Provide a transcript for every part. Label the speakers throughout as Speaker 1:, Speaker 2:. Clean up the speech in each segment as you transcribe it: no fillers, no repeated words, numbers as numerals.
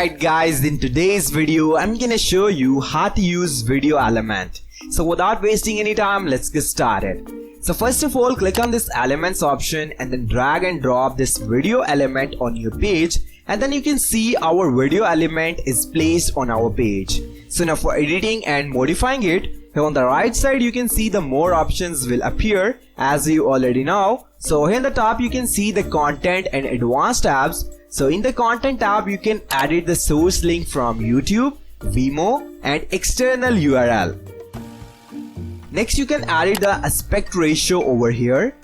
Speaker 1: Alright guys, in today's video I'm gonna show you how to use video element. So without wasting any time, let's get started. So first of all, click on this elements option and then drag and drop this video element on your page, and then you can see our video element is placed on our page. So now for editing and modifying it, here on the right side you can see the more options will appear as you already know. So here in the top you can see the content and advanced tabs. So in the content tab you can edit the source link from YouTube, Vimeo and external URL. Next you can edit the aspect ratio over here.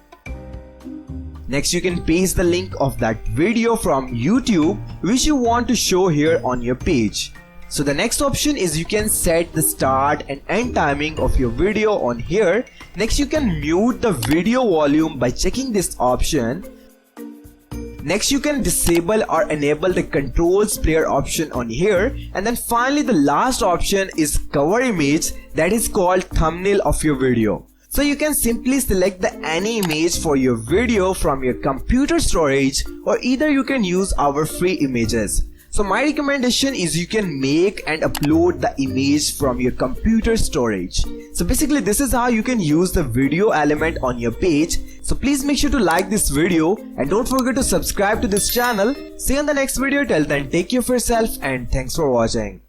Speaker 1: Next you can paste the link of that video from YouTube which you want to show here on your page. So the next option is you can set the start and end timing of your video on here. Next you can mute the video volume by checking this option. Next you can disable or enable the controls player option on here, and then finally the last option is cover image, that is called thumbnail of your video. So you can simply select the any image for your video from your computer storage, or either you can use our free images. So my recommendation is you can make and upload the image from your computer storage. So basically this is how you can use the video element on your page. So please make sure to like this video and don't forget to subscribe to this channel. See you in the next video. Till then, take care of yourself and thanks for watching.